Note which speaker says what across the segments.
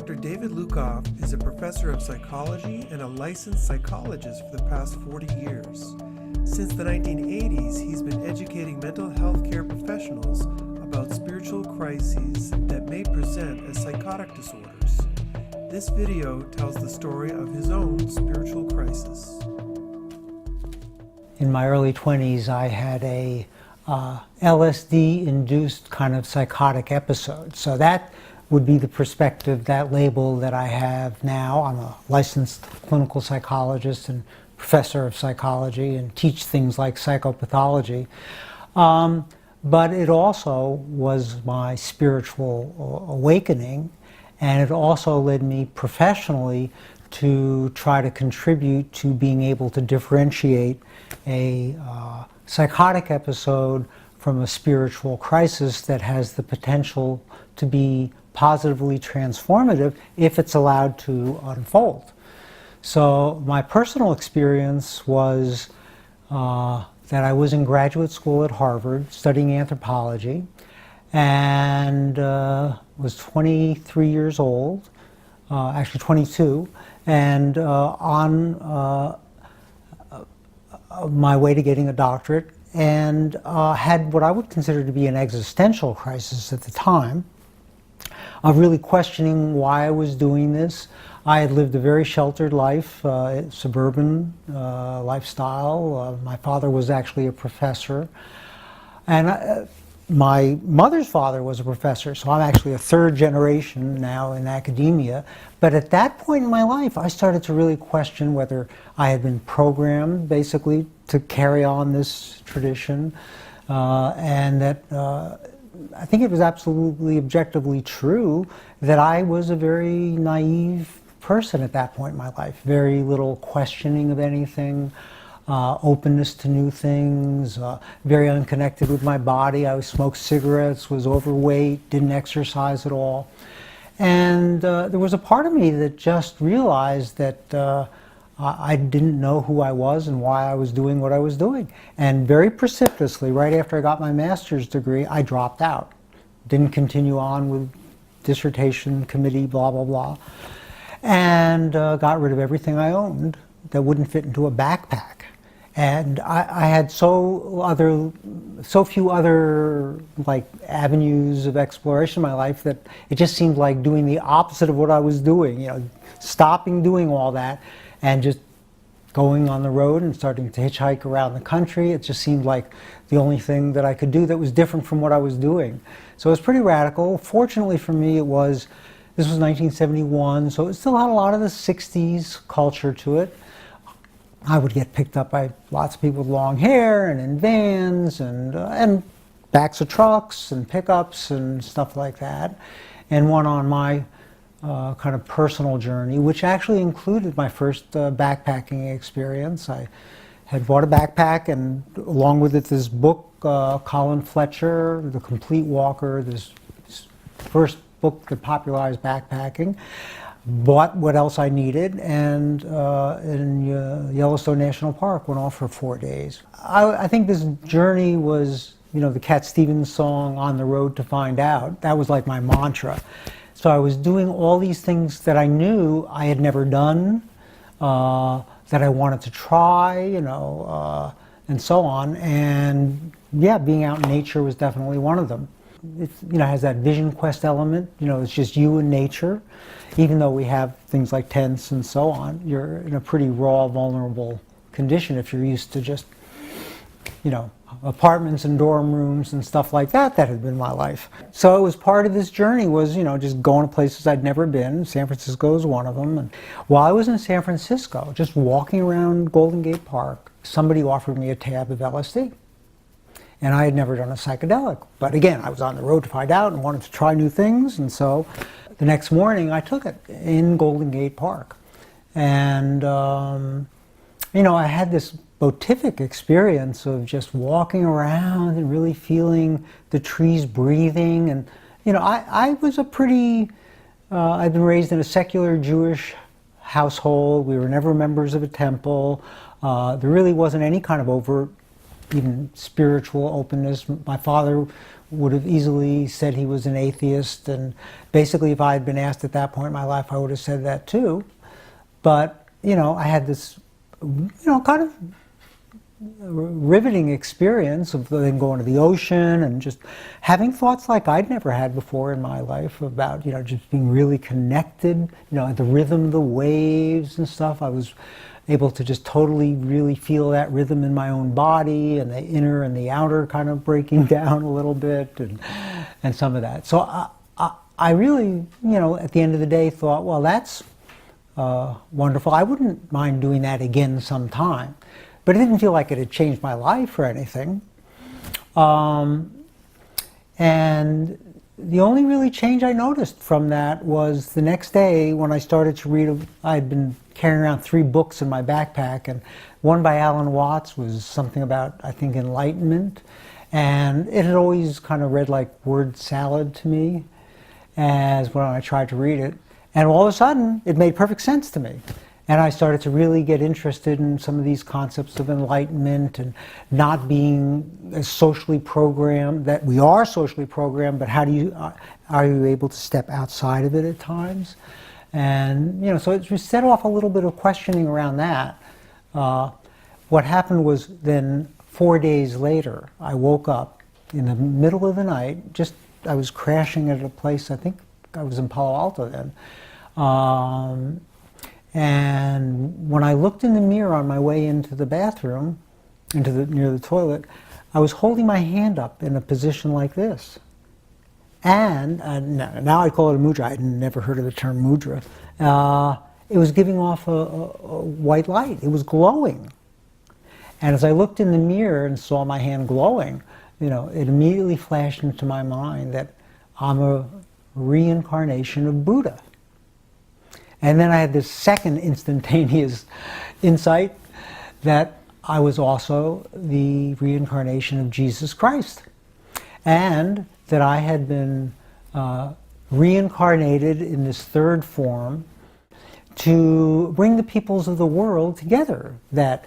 Speaker 1: Dr. David Lukoff is a professor of psychology and a licensed psychologist for the past 40 years. Since the 1980s, he's been educating mental health care professionals about spiritual crises that may present as psychotic disorders. This video tells the story of his own spiritual crisis.
Speaker 2: In my early 20s, I had a LSD-induced kind of psychotic episode. So that would be the perspective, that label that I have now. I'm a licensed clinical psychologist and professor of psychology and teach things like psychopathology. But it also was my spiritual awakening, and it also led me professionally to try to contribute to being able to differentiate a psychotic episode from a spiritual crisis that has the potential to be positively transformative if it's allowed to unfold. So my personal experience was that I was in graduate school at Harvard studying anthropology, and was 23 years old, actually 22, and on my way to getting a doctorate, and had what I would consider to be an existential crisis at the time, of really questioning why I was doing this. I had lived a very sheltered life, suburban lifestyle. My father was actually a professor, and my mother's father was a professor, so I'm actually a third generation now in academia. But at that point in my life, I started to really question whether I had been programmed, basically, to carry on this tradition, and that I think it was absolutely objectively true that I was a very naive person at that point in my life. Very little questioning of anything, openness to new things, very unconnected with my body. I smoked cigarettes, was overweight, didn't exercise at all. And there was a part of me that just realized that I didn't know who I was and why I was doing what I was doing. And very precipitously, right after I got my master's degree, I dropped out. Didn't continue on with dissertation, committee, blah, blah, blah. And got rid of everything I owned that wouldn't fit into a backpack. And I had so few other avenues of exploration in my life that it just seemed like doing the opposite of what I was doing. You know, stopping doing all that and just going on the road and starting to hitchhike around the country. It just seemed like the only thing that I could do that was different from what I was doing. So it was pretty radical. Fortunately for me, this was 1971, so it still had a lot of the 60s culture to it. I would get picked up by lots of people with long hair and in vans and backs of trucks and pickups and stuff like that, and went on my kind of personal journey, which actually included my first backpacking experience. I had bought a backpack, and along with it this book, Colin Fletcher, The Complete Walker, this first book that popularized backpacking. Bought what else I needed, and in Yellowstone National Park went off for 4 days. I think this journey was, you know, the Cat Stevens song, On the Road to Find Out. That was like my mantra. So I was doing all these things that I knew I had never done, that I wanted to try, you know, and so on. And yeah, being out in nature was definitely one of them. It, you know, has that vision quest element. You know, it's just you and nature. Even though we have things like tents and so on, you're in a pretty raw, vulnerable condition if you're used to just, you know, apartments and dorm rooms and stuff like that. That had been my life. So it was part of this journey was, you know, just going to places I'd never been. San Francisco is one of them. And while I was in San Francisco, just walking around Golden Gate Park, somebody offered me a tab of LSD. And I had never done a psychedelic. But again, I was on the road to find out and wanted to try new things. And so the next morning I took it in Golden Gate Park. And, you know, I had this beatific experience of just walking around and really feeling the trees breathing. And, you know, I was a pretty, I'd been raised in a secular Jewish household. We were never members of a temple. There really wasn't any kind of overt, even spiritual openness. My father would have easily said he was an atheist, and basically if I had been asked at that point in my life, I would have said that too. But, I had this, kind of riveting experience of then going to the ocean and just having thoughts like I'd never had before in my life about, just being really connected, the rhythm of the waves and stuff. I was able to just totally really feel that rhythm in my own body, and the inner and the outer kind of breaking down a little bit, and some of that. So I really, at the end of the day thought, well, that's wonderful. I wouldn't mind doing that again sometime. But it didn't feel like it had changed my life or anything. And the only really change I noticed from that was the next day when I started to read. I had been carrying around 3 books in my backpack, and one by Alan Watts was something about, I think, enlightenment. And it had always kind of read like word salad to me as when I tried to read it. And all of a sudden, it made perfect sense to me. And I started to really get interested in some of these concepts of enlightenment and not being as socially programmed, that we are socially programmed, but how do you, are you able to step outside of it at times? And, so it set off a little bit of questioning around that. What happened was then 4 days later, I woke up in the middle of the night, I was crashing at a place, I think I was in Palo Alto then. And when I looked in the mirror on my way into the bathroom, near the toilet, I was holding my hand up in a position like this. And now I call it a mudra. I'd never heard of the term mudra. It was giving off a white light. It was glowing. And as I looked in the mirror and saw my hand glowing, it immediately flashed into my mind that I'm a reincarnation of Buddha. And then I had this second instantaneous insight that I was also the reincarnation of Jesus Christ, and that I had been reincarnated in this third form to bring the peoples of the world together. And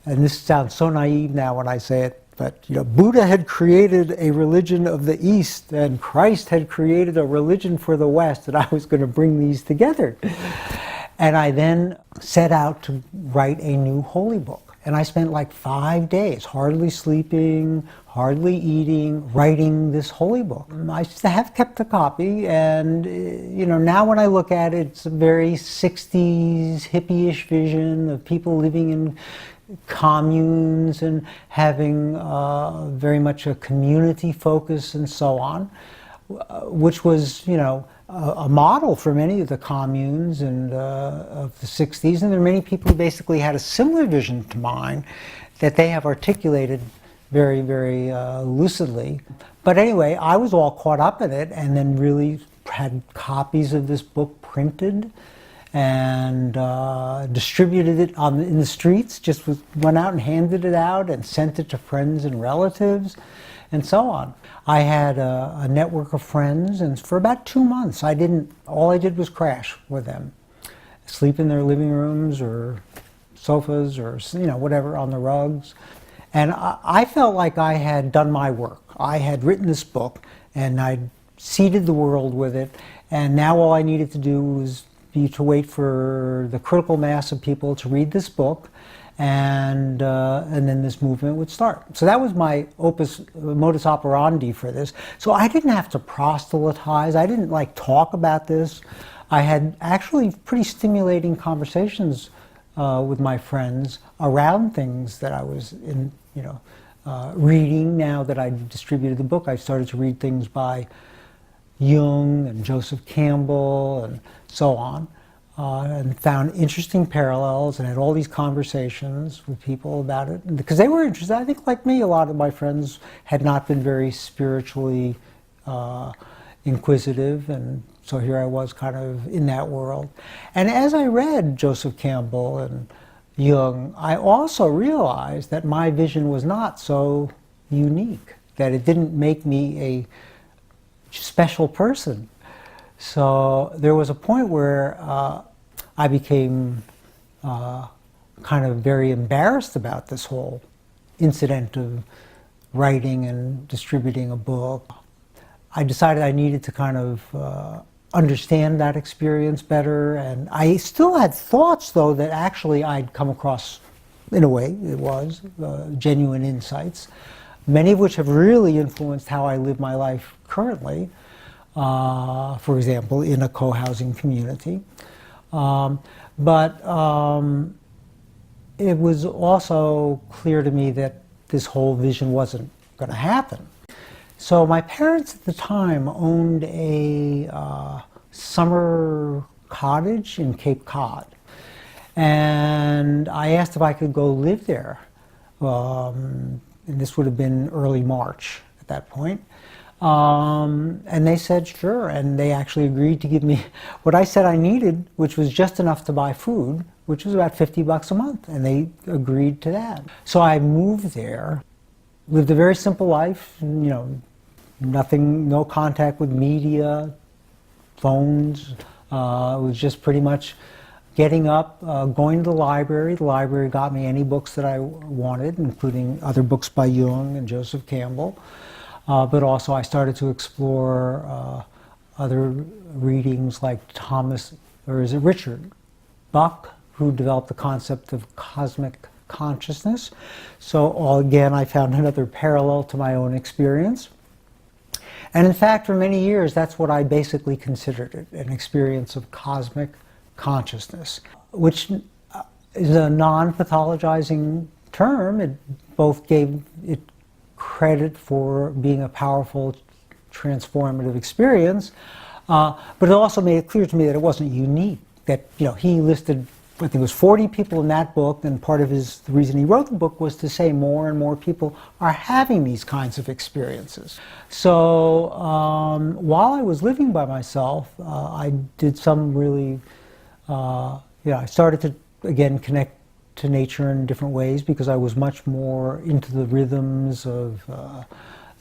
Speaker 2: this sounds so naive now when I say it, but Buddha had created a religion of the East, and Christ had created a religion for the West, and I was going to bring these together. And I then set out to write a new holy book. And I spent like 5 days, hardly sleeping, hardly eating, writing this holy book. I have kept a copy, and now when I look at it, it's a very 60s hippie-ish vision of people living in communes and having very much a community focus and so on, which was, a model for many of the communes and of the 60s. And there are many people who basically had a similar vision to mine that they have articulated very, very lucidly. But anyway, I was all caught up in it, and then really had copies of this book printed and distributed it in the streets, went out and handed it out and sent it to friends and relatives and so on. I had a network of friends, and for about 2 months all I did was crash with them. Sleep in their living rooms or sofas or whatever, on the rugs. And I felt like I had done my work. I had written this book and I'd seeded the world with it, and now all I needed to do was to wait for the critical mass of people to read this book, and then this movement would start. So that was my modus operandi for this. So I didn't have to proselytize. I didn't talk about this. I had actually pretty stimulating conversations with my friends around things that I was reading. Now that I distributed the book, I started to read things by Jung and Joseph Campbell and so on, and found interesting parallels and had all these conversations with people about it. Because they were interested. I think, like me, a lot of my friends had not been very spiritually inquisitive, and so here I was kind of in that world. And as I read Joseph Campbell and Jung, I also realized that my vision was not so unique, that it didn't make me a special person. So there was a point where I became kind of very embarrassed about this whole incident of writing and distributing a book. I decided I needed to kind of understand that experience better, and I still had thoughts, though, that actually I'd come across, in a way, it was genuine insights, many of which have really influenced how I live my life currently, for example, in a co-housing community. But it was also clear to me that this whole vision wasn't going to happen. So my parents at the time owned a summer cottage in Cape Cod. And I asked if I could go live there. And this would have been early March at that point. And they said sure, and they actually agreed to give me what I said I needed, which was just enough to buy food, which was about $50 a month, and they agreed to that. So I moved there, lived a very simple life, you know, nothing, no contact with media, phones. It was just pretty much getting up, going to the library. The library got me any books that I wanted, including other books by Jung and Joseph Campbell. But also I started to explore other readings like Richard Buck, who developed the concept of cosmic consciousness. So again, I found another parallel to my own experience. And in fact, for many years, that's what I basically considered it, an experience of cosmic consciousness, which is a non-pathologizing term. It both gave it credit for being a powerful, transformative experience, but it also made it clear to me that it wasn't unique, that, you know, he listed, I think it was 40 people in that book, and part of the reason he wrote the book was to say more and more people are having these kinds of experiences. So while I was living by myself, I did some really, I started to, again, connect to nature in different ways, because I was much more into the rhythms of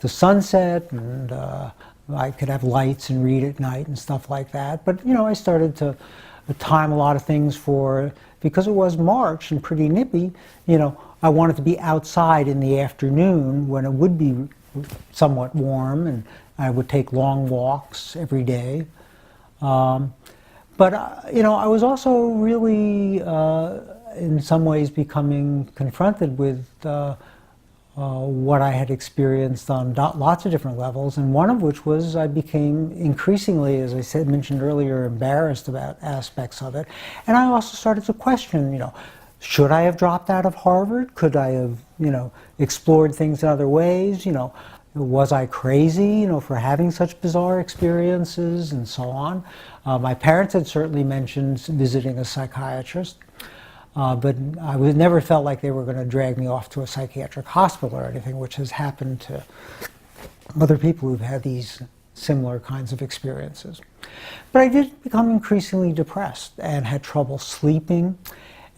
Speaker 2: the sunset, and I could have lights and read at night and stuff like that. But, you know, I started to time a lot of things for, because it was March and pretty nippy, you know, I wanted to be outside in the afternoon when it would be somewhat warm, and I would take long walks every day. But, you know, I was also really, in some ways, becoming confronted with what I had experienced on lots of different levels, and one of which was I became increasingly, as I mentioned earlier, embarrassed about aspects of it. And I also started to question, you know, should I have dropped out of Harvard? Could I have, you know, explored things in other ways? You know, was I crazy, you know, for having such bizarre experiences and so on? My parents had certainly mentioned visiting a psychiatrist. But I never felt like they were going to drag me off to a psychiatric hospital or anything, which has happened to other people who've had these similar kinds of experiences. But I did become increasingly depressed and had trouble sleeping,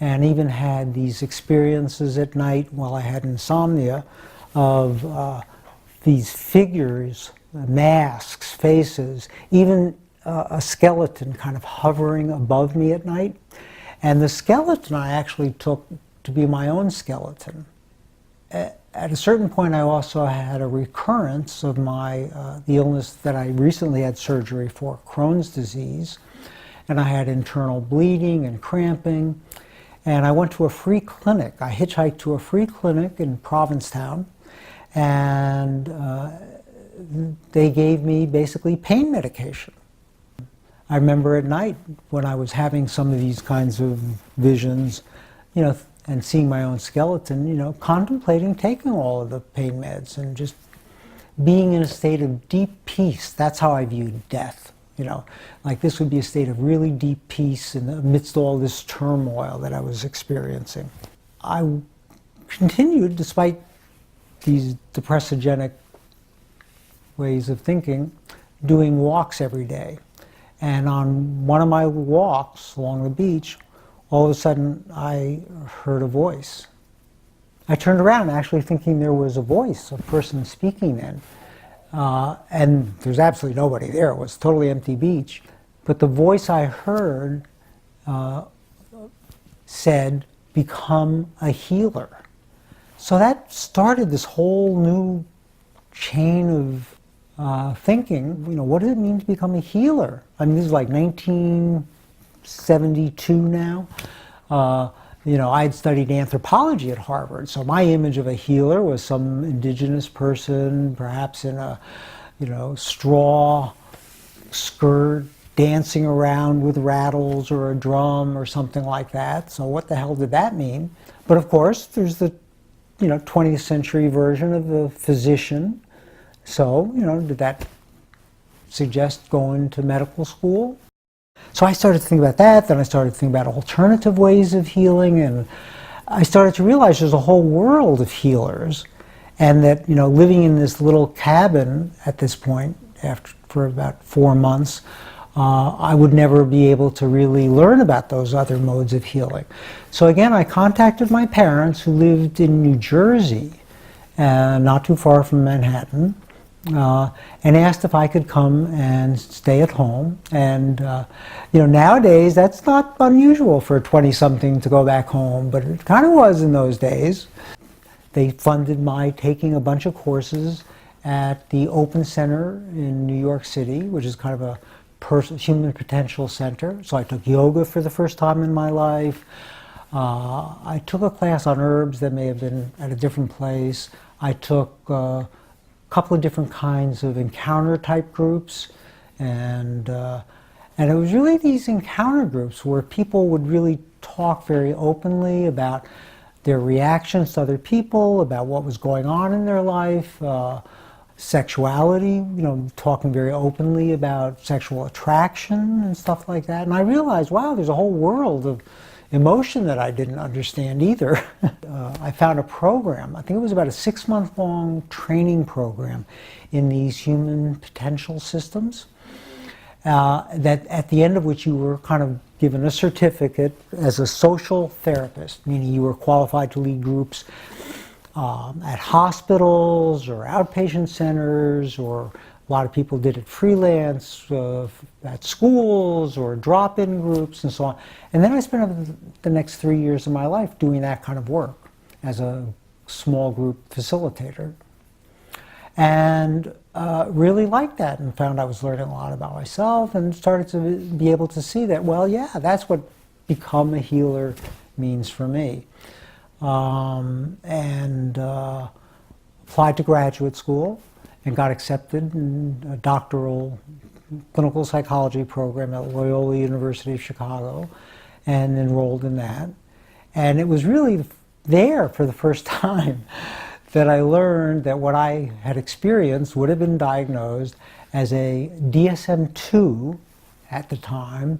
Speaker 2: and even had these experiences at night while I had insomnia of these figures, masks, faces, even a skeleton kind of hovering above me at night. And the skeleton I actually took to be my own skeleton. At a certain point, I also had a recurrence of the illness that I recently had surgery for, Crohn's disease. And I had internal bleeding and cramping. And I went to a free clinic. I hitchhiked to a free clinic in Provincetown. And they gave me basically pain medication. I remember at night when I was having some of these kinds of visions, you know, and seeing my own skeleton, you know, contemplating taking all of the pain meds and just being in a state of deep peace. That's how I viewed death, you know. Like this would be a state of really deep peace amidst all this turmoil that I was experiencing. I continued, despite these depressogenic ways of thinking, doing walks every day. And on one of my walks along the beach, all of a sudden I heard a voice. I turned around actually thinking there was a voice, a person speaking then. And there's absolutely nobody there. It was a totally empty beach. But the voice I heard said, "Become a healer." So that started this whole new chain of thinking. You know, what does it mean to become a healer? I mean, this is like 1972 now. You know, I'd studied anthropology at Harvard, so my image of a healer was some indigenous person, perhaps in a, you know, straw skirt, dancing around with rattles or a drum or something like that. So what the hell did that mean? But of course, there's the, you know, 20th century version of the physician. So, you know, did that suggest going to medical school? So I started to think about that, then I started to think about alternative ways of healing, and I started to realize there's a whole world of healers, and that, you know, living in this little cabin at this point, for about 4 months, I would never be able to really learn about those other modes of healing. So again, I contacted my parents who lived in New Jersey, not too far from Manhattan, and asked if I could come and stay at home. And you know, nowadays that's not unusual for a 20-something to go back home, but it kind of was in those days. They funded my taking a bunch of courses at the Open Center in New York City, which is kind of a human potential center. So I took yoga for the first time in my life. I took a class on herbs that may have been at a different place. I took a couple of different kinds of encounter type groups, and it was really these encounter groups where people would really talk very openly about their reactions to other people, about what was going on in their life, sexuality, you know, talking very openly about sexual attraction and stuff like that. And I realized, wow, there's a whole world of emotion that I didn't understand either. I found a program, I think it was about a 6-month-long training program in these human potential systems, that at the end of which you were kind of given a certificate as a social therapist, meaning you were qualified to lead groups at hospitals or outpatient centers, or a lot of people did it freelance at schools or drop-in groups and so on. And then I spent the next 3 years of my life doing that kind of work as a small group facilitator. And really liked that, and found I was learning a lot about myself, and started to be able to see that, well, yeah, that's what become a healer means for me. And applied to graduate school and got accepted in a doctoral clinical psychology program at Loyola University of Chicago, and enrolled in that. And it was really there for the first time that I learned that what I had experienced would have been diagnosed as a DSM-2 at the time,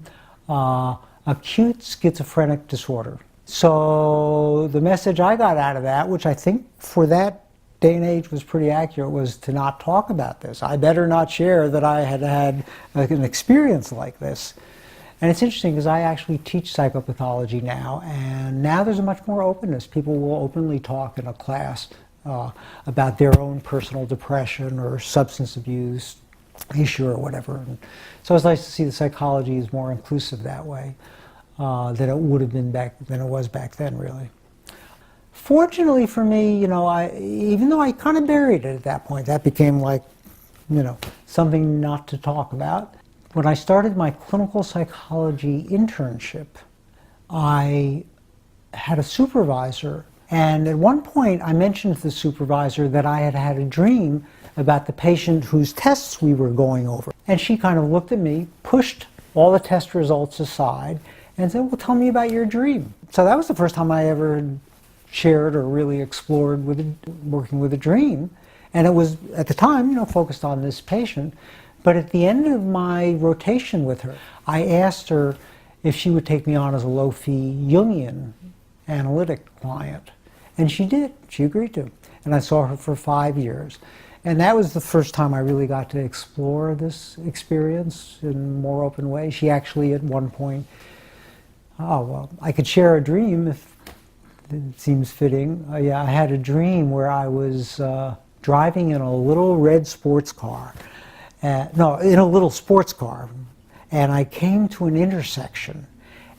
Speaker 2: acute schizophrenic disorder. So the message I got out of that, which I think for that day and age was pretty accurate, was to not talk about this. I better not share that I had had an experience like this. And it's interesting because I actually teach psychopathology now, and now there's a much more openness. People will openly talk in a class about their own personal depression or substance abuse issue or whatever. And so it's nice to see the psychology is more inclusive that way than it would have been than it was back then, really. Fortunately for me, you know, even though I kind of buried it at that point, that became like, you know, something not to talk about. When I started my clinical psychology internship, I had a supervisor, and at one point I mentioned to the supervisor that I had had a dream about the patient whose tests we were going over. And she kind of looked at me, pushed all the test results aside, and said, well, tell me about your dream. So that was the first time I ever shared or really explored working with a dream. And it was, at the time, you know, focused on this patient. But at the end of my rotation with her, I asked her if she would take me on as a low-fee Jungian analytic client. And she did. She agreed to. And I saw her for 5 years. And that was the first time I really got to explore this experience in a more open way. She actually, at one point, oh, well, I could share a dream if it seems fitting. Yeah, I had a dream where I was driving in a little red sports car. No, in a little sports car. And I came to an intersection,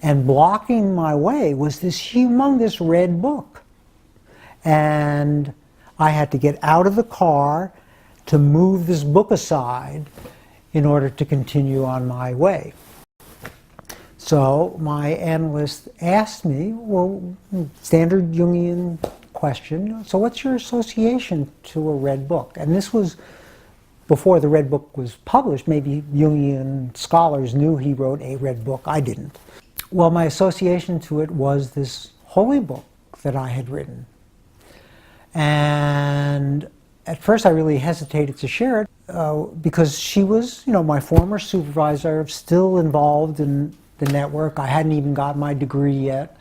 Speaker 2: and blocking my way was this humongous red book. and I had to get out of the car to move this book aside in order to continue on my way. So my analyst asked me, well, standard Jungian question, so what's your association to a red book? And this was before the red book was published. Maybe Jungian scholars knew he wrote a red book. I didn't. Well, my association to it was this holy book that I had written. And at first I really hesitated to share it because she was, my former supervisor, still involved in the network. I hadn't even got my degree yet.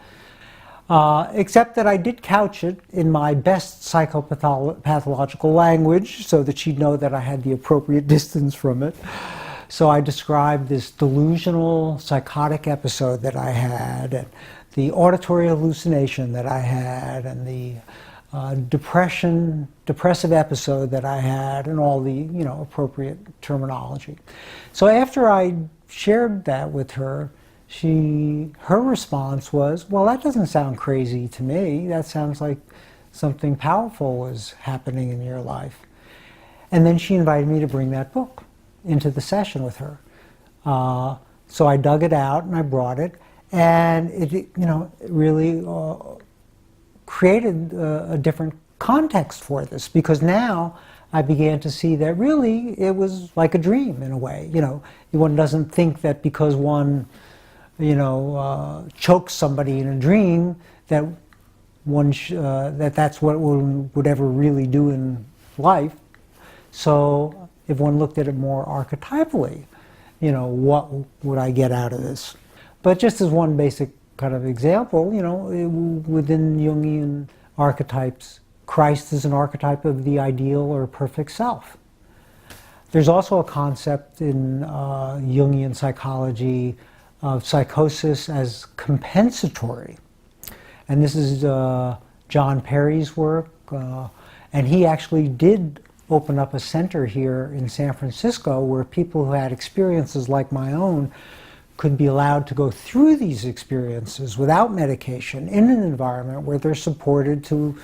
Speaker 2: Except that I did couch it in my best psychopathological language so that she'd know that I had the appropriate distance from it. So I described this delusional psychotic episode that I had, and the auditory hallucination that I had, and the depressive episode that I had, and all the appropriate terminology. So after I shared that with her, her response was, well, that doesn't sound crazy to me. That sounds like something powerful was happening in your life. And then she invited me to bring that book into the session with her. So I dug it out and I brought it, and it really created a different context for this, because now I began to see that really it was like a dream in a way. One doesn't think that because one chokes somebody in a dream that that's what one would ever really do in life. So if one looked at it more archetypally, what would I get out of this? But just as one basic kind of example, within Jungian archetypes, Christ is an archetype of the ideal or perfect self. There's also a concept in Jungian psychology of psychosis as compensatory. And this is John Perry's work, and he actually did open up a center here in San Francisco where people who had experiences like my own could be allowed to go through these experiences without medication in an environment where they're supported to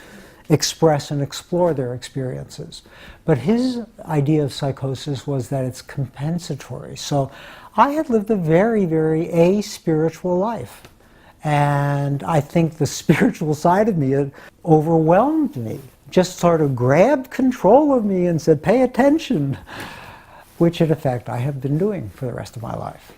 Speaker 2: express and explore their experiences. But his idea of psychosis was that it's compensatory. So I had lived a very, very aspiritual life. And I think the spiritual side of me had overwhelmed me, just sort of grabbed control of me and said, pay attention, which in effect I have been doing for the rest of my life.